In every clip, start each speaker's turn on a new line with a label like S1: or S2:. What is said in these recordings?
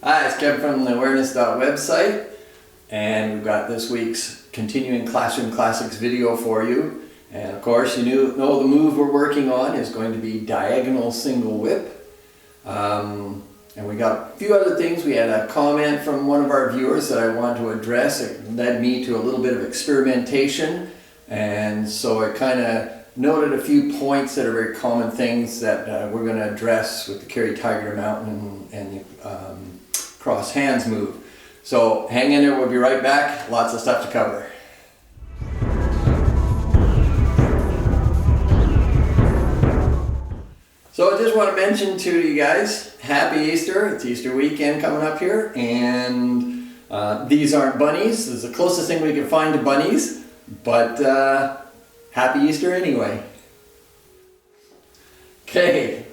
S1: Hi, it's Kevin from the awareness.website, and we've got this week's continuing Classroom Classics video for you. And of course, you know the move we're working on is going to be diagonal single whip. And we got a few other things. We had a comment from one of our viewers that I wanted to address. It led me to a little bit of experimentation, and so I kind of noted a few points that are very common things that we're going to address with the carry tiger mountain and the cross hands move. So hang in there, we'll be right back. Lots of stuff to cover. So I just want to mention to you guys, happy Easter. It's Easter weekend coming up here, and these aren't bunnies. This is the closest thing we can find to bunnies, but happy Easter anyway. Okay,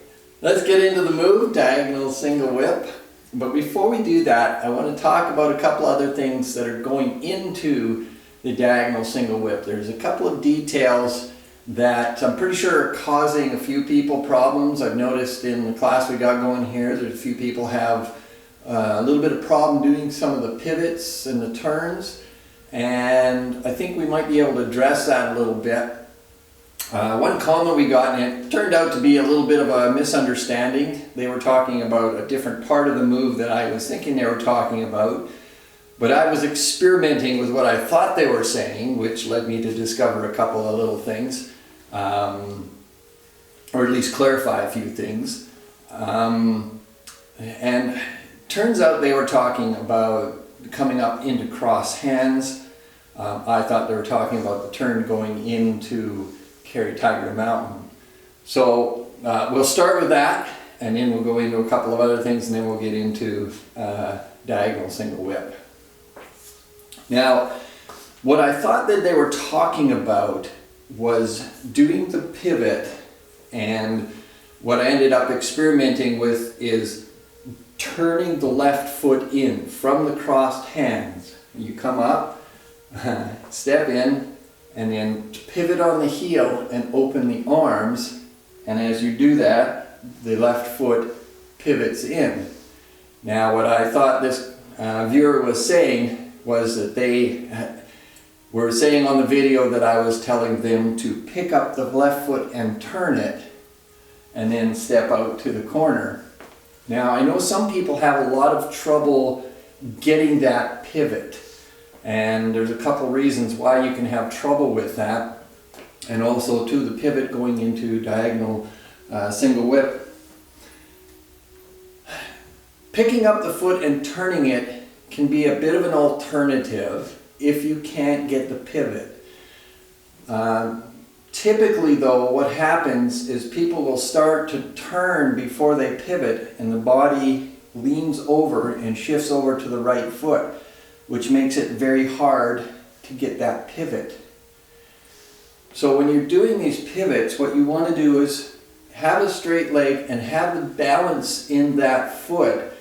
S1: let's get into the move, diagonal single whip. But before we do that, I want to talk about a couple other things that are going into the diagonal single whip. There's a couple of details that I'm pretty sure are causing a few people problems. I've noticed in the class we got going here, there's a few people have a little bit of problem doing some of the pivots and the turns, and I think we might be able to address that a little bit. One comment we got, and it turned out to be a little bit of a misunderstanding. They were talking about a different part of the move that I was thinking they were talking about, but I was experimenting with what I thought they were saying, which led me to discover a couple of little things, or at least clarify a few things. And turns out they were talking about coming up into cross hands. I thought they were talking about the turn going into carry tiger mountain. So we'll start with that, and then we'll go into a couple of other things, and then we'll get into diagonal single whip. Now, what I thought that they were talking about was doing the pivot, and what I ended up experimenting with is turning the left foot in from the crossed hands. You come up, step in, and then pivot on the heel and open the arms, and as you do that, the left foot pivots in. Now, what I thought this viewer was saying was that they were saying on the video that I was telling them to pick up the left foot and turn it, and then step out to the corner. Now, I know some people have a lot of trouble getting that pivot, and there's a couple reasons why you can have trouble with that, and also to the pivot going into diagonal single whip. Picking up the foot and turning it can be a bit of an alternative if you can't get the pivot. Typically though, what happens is people will start to turn before they pivot, and the body leans over and shifts over to the right foot, which makes it very hard to get that pivot. So when you're doing these pivots, what you want to do is have a straight leg and have the balance in that foot,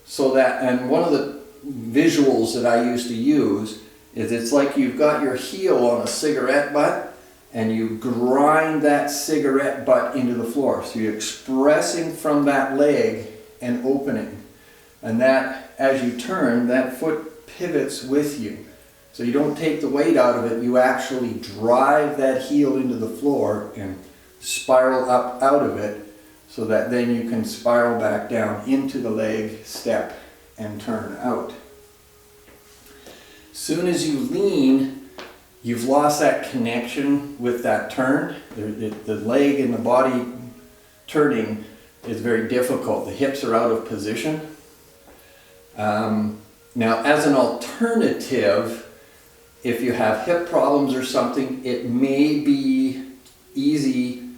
S1: so that, and one of the visuals that I used to use is it's like you've got your heel on a cigarette butt and you grind that cigarette butt into the floor. So you're expressing from that leg and opening. And that, as you turn, that foot pivots with you. So you don't take the weight out of it, you actually drive that heel into the floor and spiral up out of it, so that then you can spiral back down into the leg, step, and turn out. Soon as you lean, you've lost that connection with that turn. The leg and the body turning is very difficult. The hips are out of position. Now, as an alternative, if you have hip problems or something, it may be easy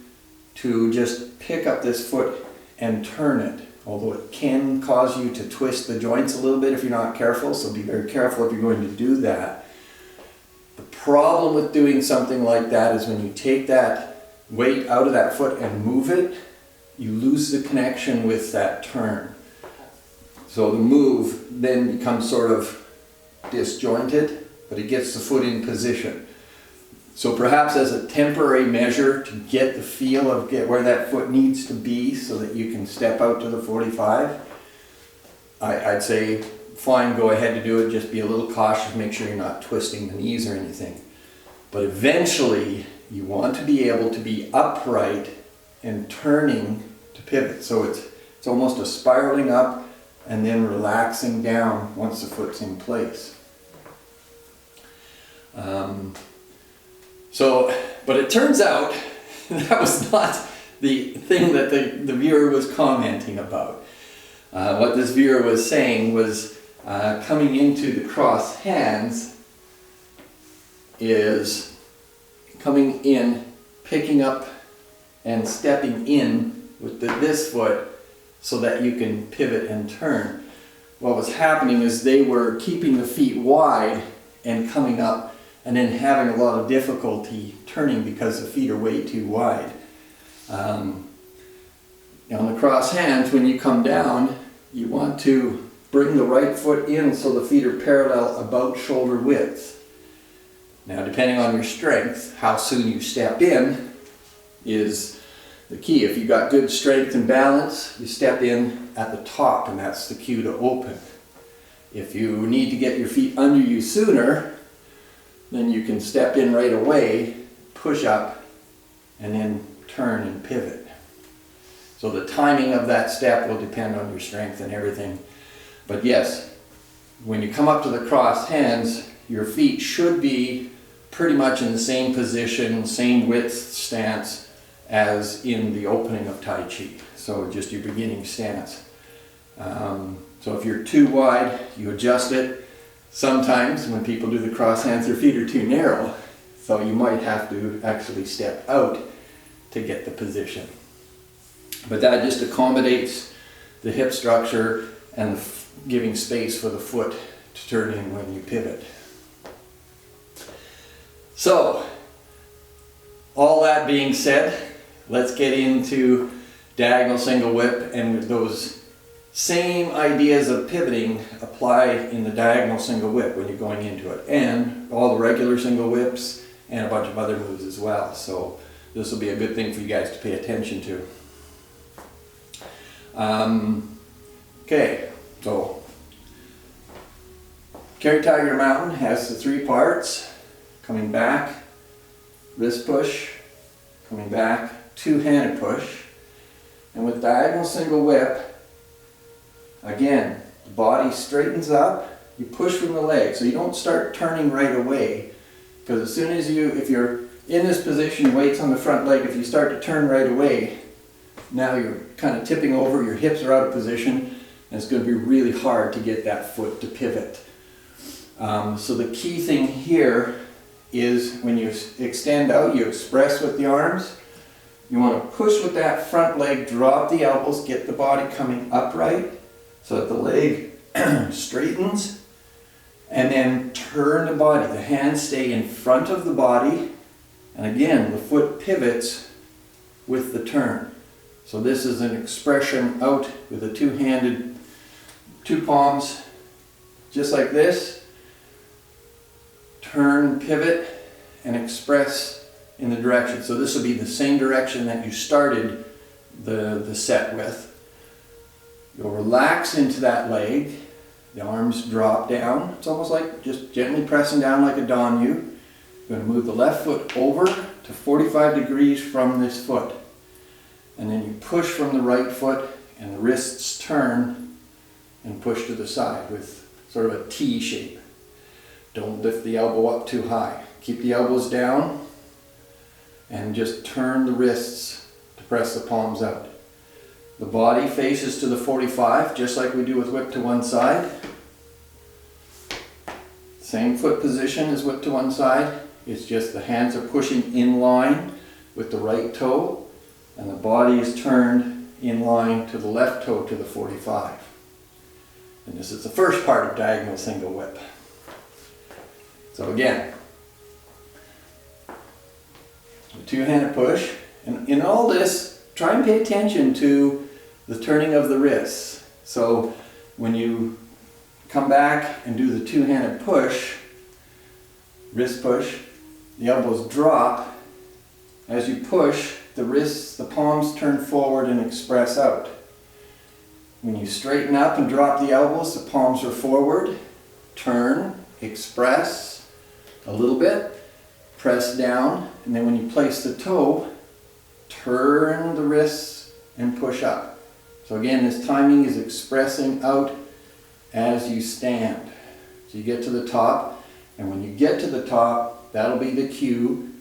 S1: to just pick up this foot and turn it, although it can cause you to twist the joints a little bit if you're not careful, so be very careful if you're going to do that. The problem with doing something like that is when you take that weight out of that foot and move it, you lose the connection with that turn. So the move then becomes sort of disjointed, but it gets the foot in position. So perhaps as a temporary measure to get the feel of where that foot needs to be so that you can step out to the 45, I'd say fine, go ahead to do it, just be a little cautious, make sure you're not twisting the knees or anything. But eventually you want to be able to be upright and turning to pivot. So it's almost a spiraling up and then relaxing down once the foot's in place. But it turns out that was not the thing that the viewer was commenting about. What this viewer was saying was coming into the crossed hands is coming in, picking up and stepping in with this foot so that you can pivot and turn. What was happening is they were keeping the feet wide and coming up and then having a lot of difficulty turning because the feet are way too wide. On the cross hands, when you come down, you want to bring the right foot in so the feet are parallel about shoulder width. Now, depending on your strength, how soon you step in is the key. If you've got good strength and balance, you step in at the top, and that's the cue to open. If you need to get your feet under you sooner, then you can step in right away, push up, and then turn and pivot. So the timing of that step will depend on your strength and everything. But yes, when you come up to the crossed hands, your feet should be pretty much in the same position, same width stance as in the opening of Tai Chi. So just your beginning stance. So if you're too wide, you adjust it. Sometimes when people do the cross hands, their feet are too narrow. So you might have to actually step out to get the position. But that just accommodates the hip structure and giving space for the foot to turn in when you pivot. So, all that being said, let's get into diagonal single whip, and those same ideas of pivoting apply in the diagonal single whip when you're going into it, and all the regular single whips and a bunch of other moves as well. So this will be a good thing for you guys to pay attention to. Okay, so Carry Tiger Mountain has the three parts: coming back, wrist push, coming back, two-handed push. And with diagonal single whip, again, the body straightens up, you push from the leg, so you don't start turning right away, because as soon as if you're in this position, weights on the front leg, if you start to turn right away, now you're kind of tipping over, your hips are out of position, and it's going to be really hard to get that foot to pivot. So the key thing here is when you extend out, you express with the arms. You want to push with that front leg, drop the elbows, get the body coming upright so that the leg straightens, and then turn the body. The hands stay in front of the body, and again, the foot pivots with the turn. So this is an expression out with a two-handed, two palms, just like this. Turn, pivot, and express in the direction. So this will be the same direction that you started the set with. You'll relax into that leg. The arms drop down. It's almost like just gently pressing down like a Donu. You're going to move the left foot over to 45 degrees from this foot. And then you push from the right foot, and the wrists turn and push to the side with sort of a T shape. Don't lift the elbow up too high. Keep the elbows down and just turn the wrists to press the palms out. The body faces to the 45, just like we do with whip to one side. Same foot position as whip to one side. It's just the hands are pushing in line with the right toe, and the body is turned in line to the left toe to the 45. And this is the first part of diagonal single whip. So again, the two-handed push, and in all this, try and pay attention to the turning of the wrists. So when you come back and do the two-handed push, wrist push, the elbows drop. As you push, the wrists, the palms turn forward and express out. When you straighten up and drop the elbows, the palms are forward. Turn, express a little bit, press down, and then when you place the toe, turn the wrists and push up. So again, this timing is expressing out as you stand. So you get to the top, and when you get to the top, that'll be the cue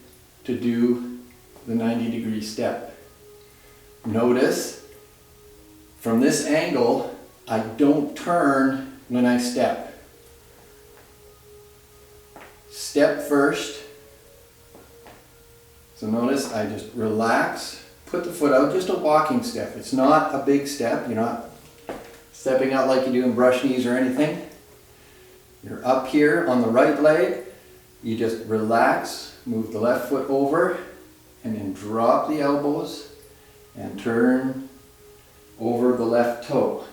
S1: to do the 90-degree step. Notice, from this angle, I don't turn when I step. Step first. So notice I just relax, put the foot out, just a walking step. It's not a big step. You're not stepping out like you do in brush knees or anything. You're up here on the right leg. You just relax, move the left foot over, and then drop the elbows and turn over the left toe.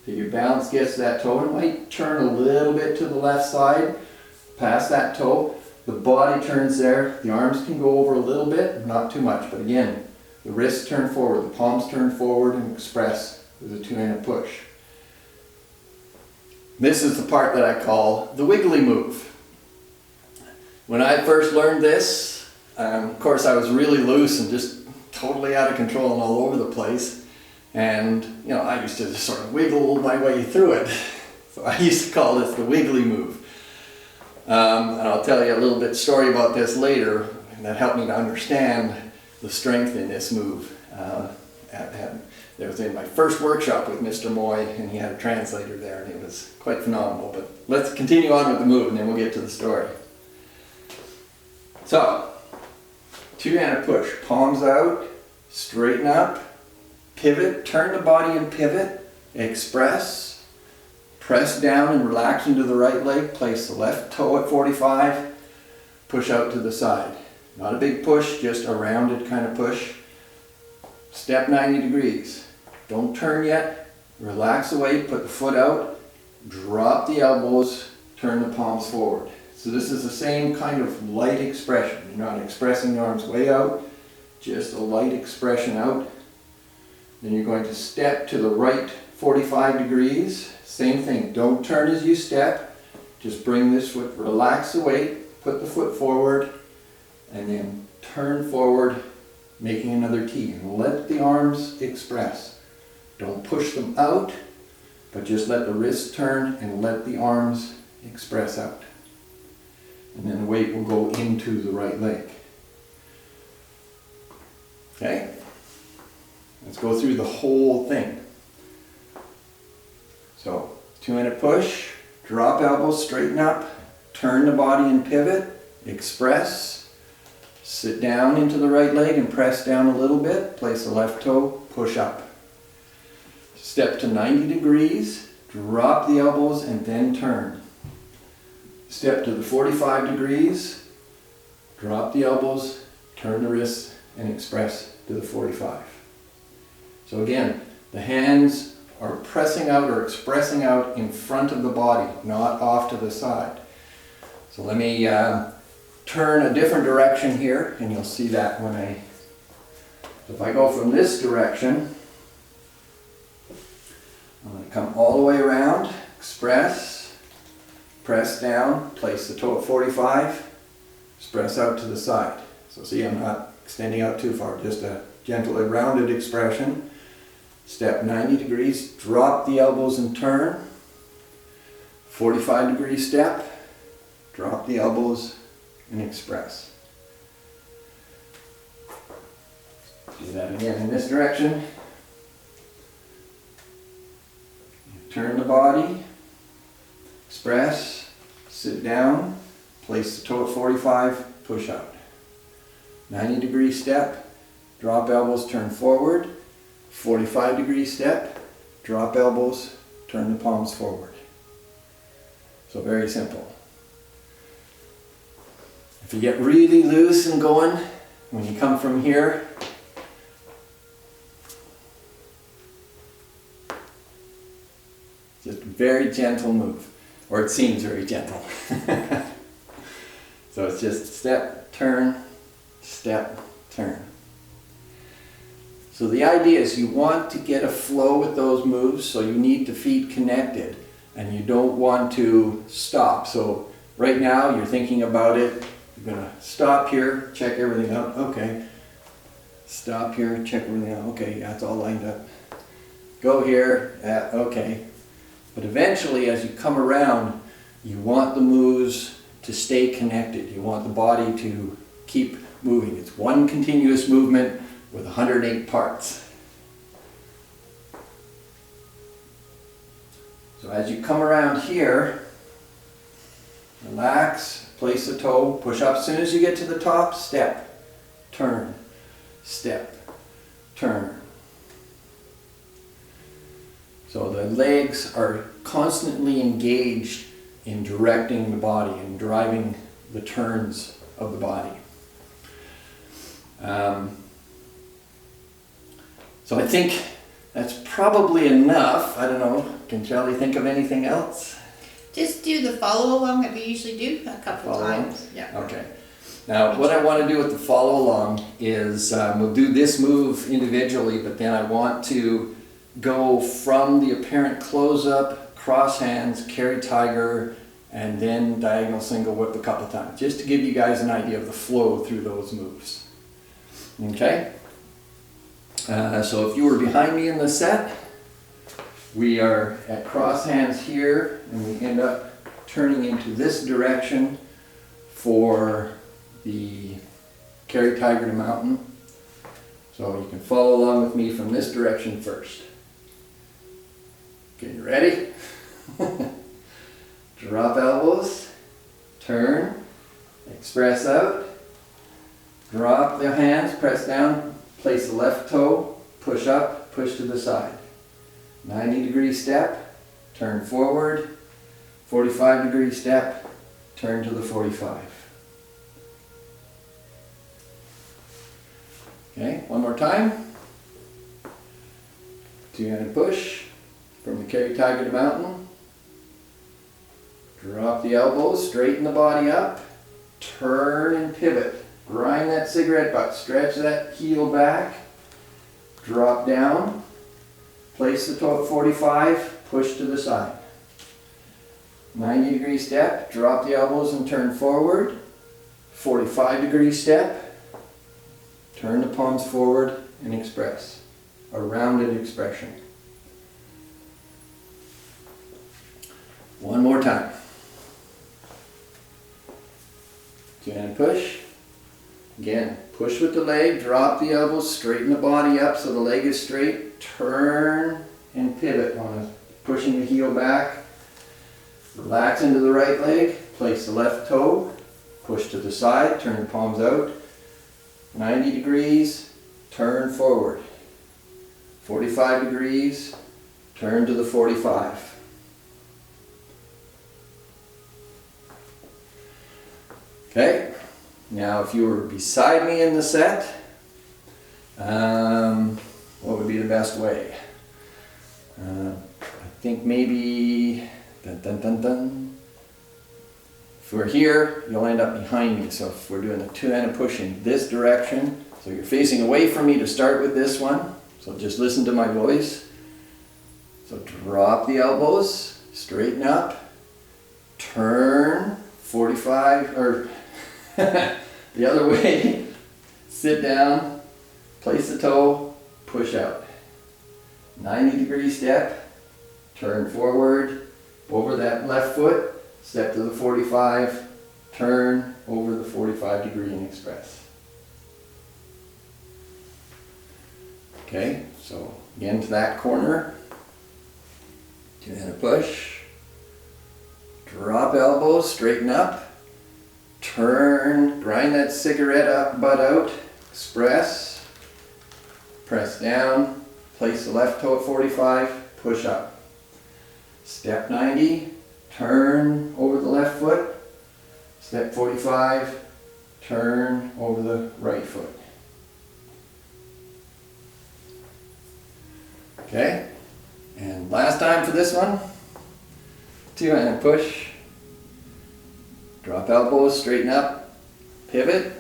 S1: So your balance gets to that toe, and it might turn a little bit to the left side, past that toe. The body turns there, the arms can go over a little bit, not too much, but again, the wrists turn forward, the palms turn forward and express with a two-handed push. This is the part that I call the wiggly move. When I first learned this, of course I was really loose and just totally out of control and all over the place. And I used to just sort of wiggle my way through it. So I used to call this the wiggly move. And I'll tell you a little bit story about this later that helped me to understand the strength in this move. It was in my first workshop with Mr. Moy, and he had a translator there, and it was quite phenomenal. But let's continue on with the move, and then we'll get to the story. So, two-handed push, palms out, straighten up, pivot, turn the body and pivot, express, press down and relax into the right leg, place the left toe at 45, push out to the side. Not a big push, just a rounded kind of push. Step 90 degrees. Don't turn yet, relax the weight, put the foot out, drop the elbows, turn the palms forward. So this is the same kind of light expression. You're not expressing the arms way out, just a light expression out. Then you're going to step to the right 45 degrees. Same thing, don't turn as you step. Just bring this foot, relax the weight, put the foot forward, and then turn forward, making another T. And let the arms express. Don't push them out, but just let the wrists turn and let the arms express out. And then the weight will go into the right leg. Okay? Let's go through the whole thing. So, two-handed push, drop elbows, straighten up, turn the body and pivot, express, sit down into the right leg and press down a little bit, place the left toe, push up. Step to 90 degrees, drop the elbows and then turn. Step to the 45 degrees, drop the elbows, turn the wrists and express to the 45. So again, the hands are pressing out or expressing out in front of the body, not off to the side. So let me turn a different direction here, and you'll see that when if I go from this direction, I'm going to come all the way around, express, press down, place the toe at 45, express out to the side. So see, I'm not extending out too far, just a gentle, rounded expression. Step 90 degrees, drop the elbows and turn. 45 degree step, drop the elbows and express. Do that again in this direction. Turn the body, express, sit down, place the toe at 45, push out. 90 degree step, drop elbows, turn forward. 45 degree step, drop elbows, turn the palms forward. So very simple. If you get really loose and going, when you come from here, just a very gentle move, or it seems very gentle. So it's just step, turn, turn. So the idea is you want to get a flow with those moves, so you need the feet connected and you don't want to stop. So right now you're thinking about it, you're going to stop here, check everything out, okay. Stop here, check everything out, okay, yeah, it's all lined up. Go here, yeah, okay. But eventually as you come around, you want the moves to stay connected. You want the body to keep moving. It's one continuous movement with 108 parts. So as you come around here, relax, place the toe, push up. As soon as you get to the top, step, turn, step, turn. So the legs are constantly engaged in directing the body and driving the turns of the body. So I think that's probably enough. I don't know, can Shelley think of anything else?
S2: Just do the follow along that we usually do a couple
S1: Follow
S2: times.
S1: along?
S2: Yeah.
S1: Okay. Now what I want to do with the follow along is we'll do this move individually, but then I want to go from the apparent close-up, cross hands, carry tiger, and then diagonal single whip a couple times, just to give you guys an idea of the flow through those moves. Okay? So if you were behind me in the set, we are at cross hands here, and we end up turning into this direction for the carry tiger to mountain. So you can follow along with me from this direction first. Okay, you ready? Drop elbows, turn, express out, drop the hands, press down, place the left toe, push up, push to the side. 90-degree step, turn forward, 45-degree step, turn to the 45. Okay, one more time. Two-handed push from the carry tiger to mountain. Drop the elbows, straighten the body up, turn and pivot. Grind that cigarette butt, stretch that heel back, drop down, place the toe at 45, push to the side. 90-degree step, drop the elbows and turn forward. 45-degree step, turn the palms forward and express. A rounded expression. One more time. Two-hand push. Again, push with the leg, drop the elbows, straighten the body up so the leg is straight, turn and pivot on pushing the heel back. Relax into the right leg, place the left toe, push to the side, turn the palms out. 90 degrees, turn forward. 45 degrees, turn to the 45. Okay, now if you were beside me in the set, what would be the best way? I think maybe, if we're here, you'll end up behind me. So if we're doing the two-handed push in this direction, so you're facing away from me to start with this one, so just listen to my voice. So drop the elbows, straighten up, turn 45, or the other way, sit down, place the toe, push out. 90-degree step, turn forward, over that left foot, step to the 45, turn over the 45-degree and express. Okay, so again to that corner, two-handed push, drop elbows, straighten up, turn, grind that cigarette butt out, express, press down, place the left toe at 45, push up. Step 90, turn over the left foot, step 45, turn over the right foot. Okay, and last time for this one, two-handed push, drop elbows, straighten up, pivot,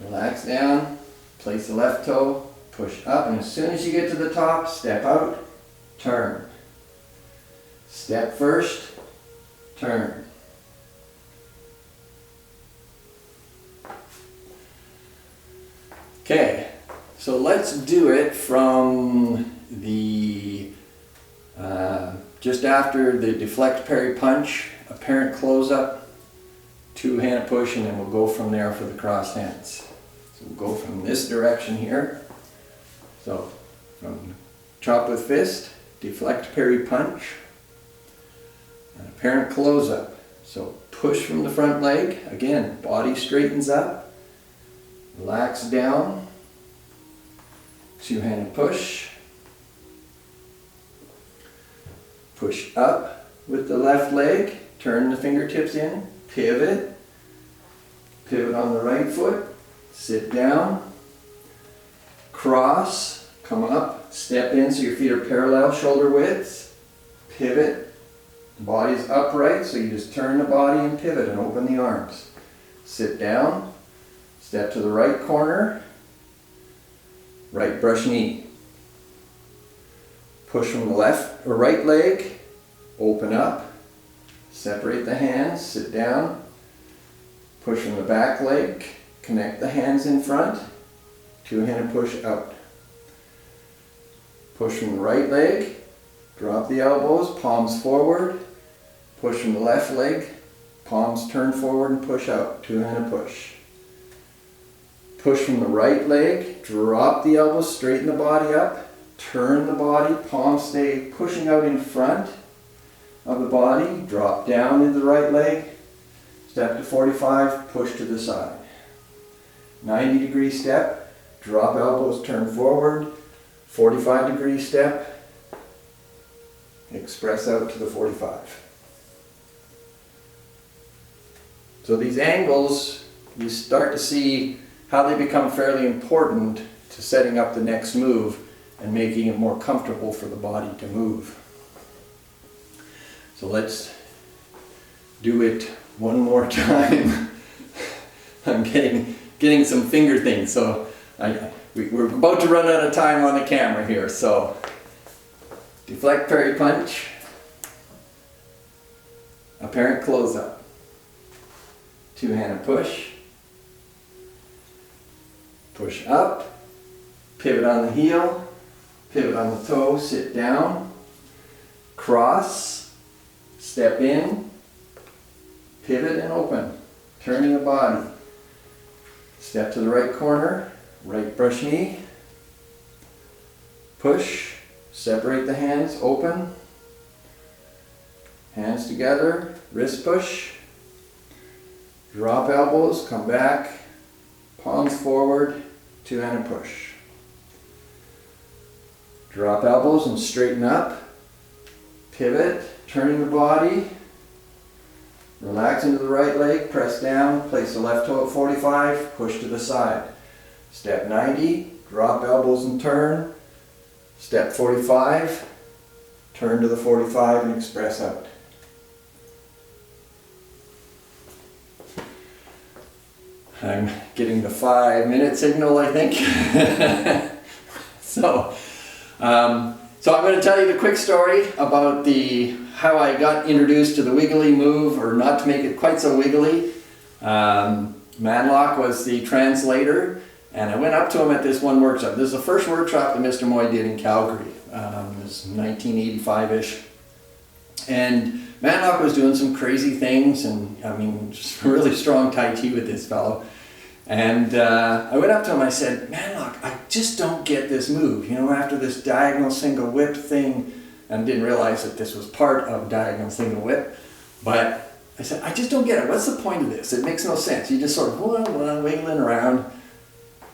S1: relax down, place the left toe, push up, and as soon as you get to the top, step out, turn. Step first, turn. Okay, so let's do it from the, just after the deflect, parry, punch, apparent close-up, two-hand push, and then we'll go from there for the cross hands. So we'll go from this direction here. So from chop with fist, deflect, parry, punch, and apparent close-up. So push from the front leg, again, body straightens up, relax down, two-handed push, push up with the left leg, turn the fingertips in, pivot, pivot on the right foot, sit down, cross, come up, step in so your feet are parallel, shoulder width, pivot, body's upright, so you just turn the body and pivot and open the arms. Sit down, step to the right corner, right brush knee. Push from the left or right leg, open up, separate the hands, sit down, push from the back leg, connect the hands in front, two-handed push out. Push from the right leg, drop the elbows, palms forward, push from the left leg, palms turn forward and push out, two-handed push. Push from the right leg, drop the elbows, straighten the body up, turn the body, palms stay pushing out in front of the body, drop down into the right leg, step to 45, push to the side. 90-degree step, drop elbows, turn forward, 45-degree step, express out to the 45. So these angles, you start to see how they become fairly important to setting up the next move and making it more comfortable for the body to move. So let's do it one more time. I'm getting some finger things, so we're about to run out of time on the camera here. So deflect, parry, punch, apparent close-up, two-handed push, push up, pivot on the heel, pivot on the toe, sit down, cross, step in, pivot and open, turning the body. Step to the right corner, right brush knee, push, separate the hands, open, hands together, wrist push, drop elbows, come back, palms forward, two-handed push. Drop elbows and straighten up, pivot, turning the body, relax into the right leg, press down, place the left toe at 45, push to the side. Step 90, drop elbows and turn. Step 45, turn to the 45 and express out. I'm getting the 5-minute signal, I think. So I'm going to tell you the quick story about how I got introduced to the wiggly move, or not to make it quite so wiggly. Manlock was the translator, and I went up to him at this one workshop. This is the first workshop that Mr. Moy did in Calgary. It was 1985-ish. And Manlock was doing some crazy things, and I mean, just really strong Tai Chi with this fellow. And I went up to him, I said, Manlock, I just don't get this move. You know, after this diagonal single whip thing, and didn't realize that this was part of diagonal single whip. But I said, I just don't get it. What's the point of this? It makes no sense. You just sort of wiggling around.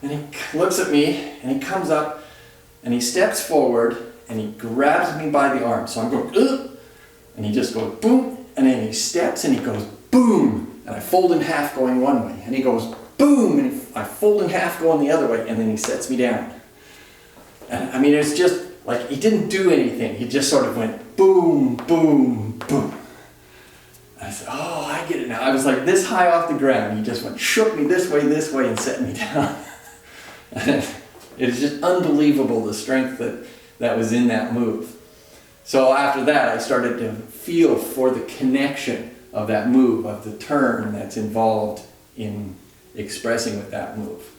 S1: And he looks at me, and he comes up, and he steps forward, and he grabs me by the arm. So I'm going, ugh! And he just goes, boom, and then he steps, and he goes, boom! And I fold in half going one way, and he goes, boom! And I fold in half going the other way, and then he sets me down. And I mean, it's just like he didn't do anything. He just sort of went boom, boom, boom. I said, oh, I get it now. I was like this high off the ground. He just went, shook me this way, and set me down. It is just unbelievable the strength that was in that move. So after that, I started to feel for the connection of that move, of the turn that's involved in expressing with that move.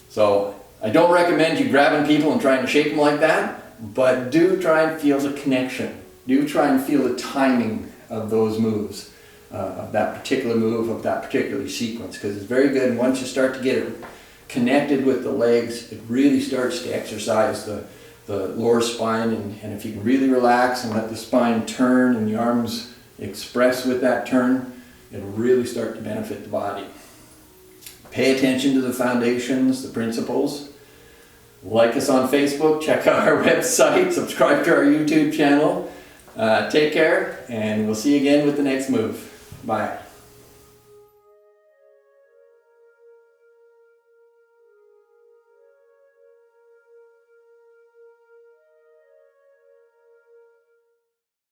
S1: So I don't recommend you grabbing people and trying to shake them like that, but do try and feel the connection. Do try and feel the timing of those moves, of that particular move, of that particular sequence, because it's very good. And once you start to get it connected with the legs, it really starts to exercise the lower spine, and if you can really relax and let the spine turn and the arms express with that turn, it'll really start to benefit the body. Pay attention to the foundations, the principles. Like us on Facebook, check out our website, subscribe to our YouTube channel. Take care, and we'll see you again with the next move. Bye.